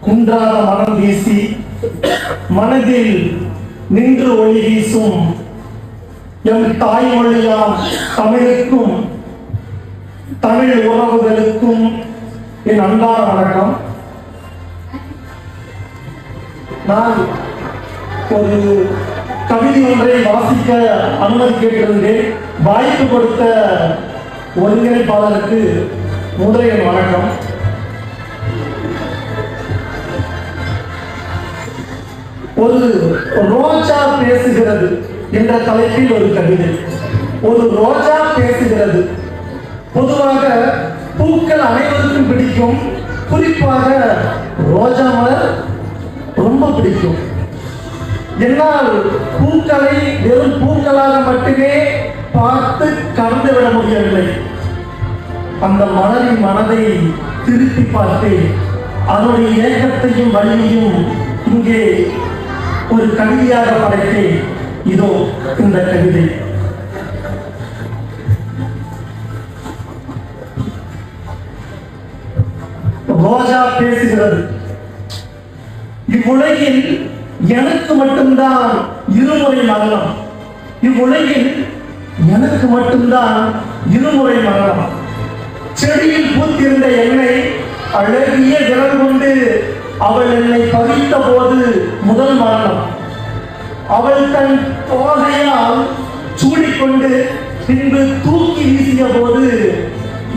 குன்றாத மனம் வீசி மனதில் நின்று ஒளி வீசும் எம் தாய்மொழியாம் தமிழுக்கும் தமிழ் உறவுகளுக்கும் என் அன்பான வணக்கம். நான் ஒரு கவிதை ஒன்றை வாசிக்க அனுமதி கேட்டிருந்தேன். வாய்ப்பு கொடுத்த ஒருங்கிணைப்பாளருக்கு முதலில் வணக்கம். ஒரு ரோஜா பேசுகிறது என்ற தலைப்பில் ஒரு கவிதை. ஒரு ரோஜா பேசுகிறது. பொதுவாக பூக்கள் அனைவருக்கும் பிடிக்கும். குறிப்பாக ரோஜா மலர் ரொம்ப பிடிக்கும். என்னால் பூக்களை வெறும் பூக்களாக மட்டுமே பார்த்து கடந்து விட முடியவில்லை. அந்த மலரின் மனதை திருப்பி பார்த்து அதனுடைய ஏக்கத்தையும் வலியையும் இங்கே ஒரு கவிதையாக படைத்தேன். இதோ இந்த கவிதை. ரோஜா பேசுகிறது. இவ்வுலகில் எனக்கு மட்டும்தான் இருமுறை மரணம். இவ்வுலகில் எனக்கு மட்டும்தான் இருமுறை மரணம். செடியில் பூத்திருந்த என்னை அழகிய விரல் கொண்டு அவள் என்னை பறித்த போது முதல் மரணம். அவள் தன் தோகையால் சூடிக்கொண்டு பின்பு தூக்கி வீசிய போது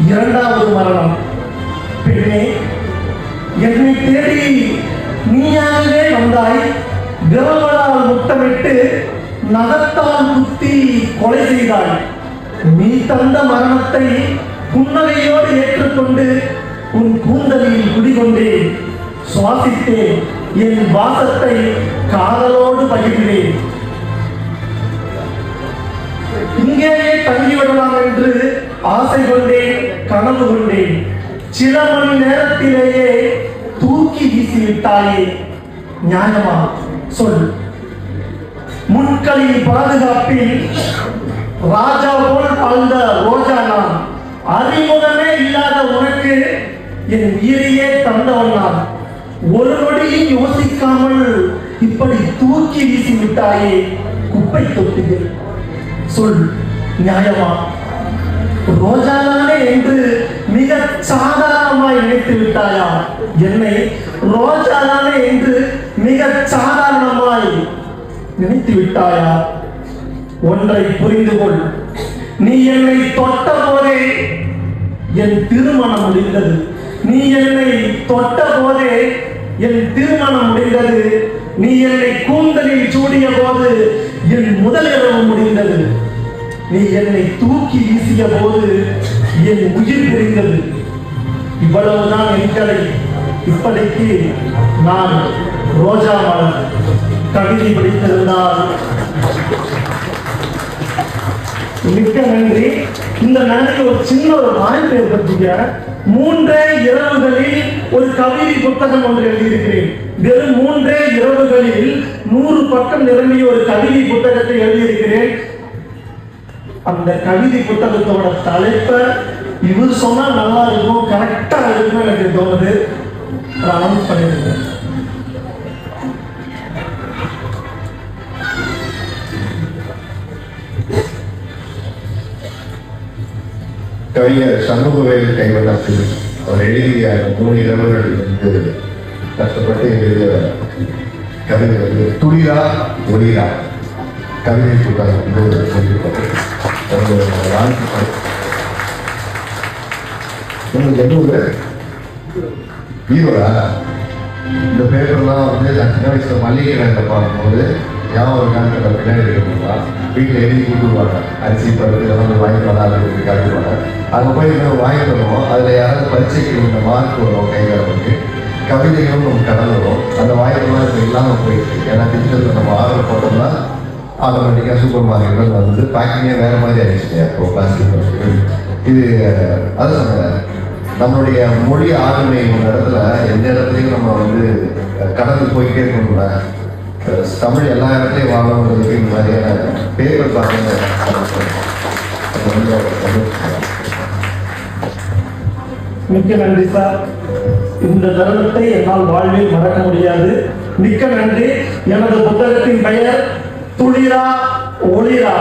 இரண்டாவது மரணம். பெண்ணே, என்னை தேடி நீயாகவே வந்தாய். விரல்களால் முத்தமிட்டு நகத்தால் குத்தி கொலை செய்தாய். நீ தந்த மரணத்தை புன்னகையோடு ஏற்றுக்கொண்டு உன் கூந்தலில் குடிகொண்டேன். சுவாசித்தேன். என் வாசத்தை காதலோடு பகிர்ந்தேன். இங்கேயே தங்கிவிடலாம் என்று ஆசை கொண்டேன், கனவு கொண்டேன். சில மணி நேரத்திலேயே தூக்கி வீசிவிட்டாயே. நியாயமா சொல். முட்களின் பாதுகாப்பில் ராஜா போல் வாழ்ந்த ரோஜா நான். அறிமுகமே இல்லாத உனக்கு என் உயிரையே தந்தவன் நான். ஒரு நொடியும் யோசிக்காமல் இப்படி தூக்கி வீசி விட்டாயே குப்பை தொட்டிகள். சொல், நியாயமா? ரோஜாதானே என்று மிக சாதாரணமாய் நினைத்து விட்டாயா? என்னை ரோஜாதானே என்று மிக சாதாரணமாய் நினைத்து விட்டாயா? ஒன்றை புரிந்து கொள். நீ என்னை தொட்ட போதே என் திருமணம் முடிந்தது. நீ என்னை தொட்ட போதே என் திருமணம் முடிந்தது. நீ என்னை கூந்தலில் சூடிய போது என் முதல் இரவு முடிந்தது. நீ என்னை தூக்கி வீசிய போது என் உயிர் பிரிந்தது. இவ்வளவுதான் என் கதை. இப்படிக்கு நான் ரோஜா மலர் கவிதை படித்திருந்தால் மிக்க நன்றி. இந்த நேரத்தில் ஒரு சின்ன ஒரு வாய்ப்பு ஏற்படுத்திக்க. 3 இரவுகளில் ஒரு கவிதை புத்தகம் ஒன்று எழுதியிருக்கிறேன். வெறும் 3 இரவுகளில் 100 பக்கம் நிரம்பிய ஒரு கவிதை புத்தகத்தை எழுதியிருக்கிறேன். அந்த கவிதை புத்தகத்தோட தலைப்பை இவர் சொன்னா நல்லா இருக்கும், கரெக்டா இருக்கும் எனக்கு தோணுது. அனௌன்ஸ் பண்ணிருக்கேன். கவிஞர் சண்முகவேல் கைவண்ணத்தில் அவர் எழுதிய 3 இரவுகள் வந்து கஷ்டப்பட்டு எழுதிய கவிதை வந்து துளிரா ஒளிரா கவிதை புத்தகம் வந்து உங்களுக்கு என்ன ஊரு? ஈரோடா? இந்த பேப்பர்லாம் வந்து நான் சின்ன வயசுல மல்லிகை கடையில் பார்க்கும்போது ஞாபகம் காலத்தில் பின்னாடி இருக்கணுங்களா வீட்டில் எழுதி கொடுத்துருவாங்க. அரிசி பருப்பு இதெல்லாம் வாங்கி வராது காட்டுவாங்க. அங்கே போய் வாங்கிட்டு வருவோம். அதில் யாராவது பரீட்சைக்கு இந்த மார்க் வரும் கையில் வந்து கவிதைகளும் நம்ம கடல் வரும். அந்த வாய்ப்பெல்லாம் இப்போ இல்லாமல் போயிடுச்சு. ஏன்னா டிஜிட்டல் நம்ம ஆர்டர் போட்டோம்னா ஆட்டோமேட்டிக்காக சூப்பர் மார்க்கெட்டில் வந்து பேக்கிங்கே வேறு மாதிரி ஆயிடுச்சு. இப்போ பிளாஸ்டிக் இது அது சொன்னேன். நம்மளுடைய மொழி ஆளுமை ஒரு இடத்துல எந்த இடத்துலையும் நம்ம வந்து கடந்து போய்கிட்டே இருக்கணும்ல. தமிழ் எல்லா இடத்துலையும் வாழணுன்றதுக்கு இந்த மாதிரியான பேப்பர் பார்த்தீங்கன்னா மிக்க நன்றி சார். இந்த தருணத்தை என்னால் வாழ்வில் மறக்க முடியாது. மிக்க நன்றி. எனது புத்தகத்தின் பெயர் துளிரா ஒளிரா.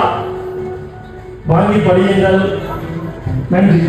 வாங்கி படியுங்கள். நன்றி.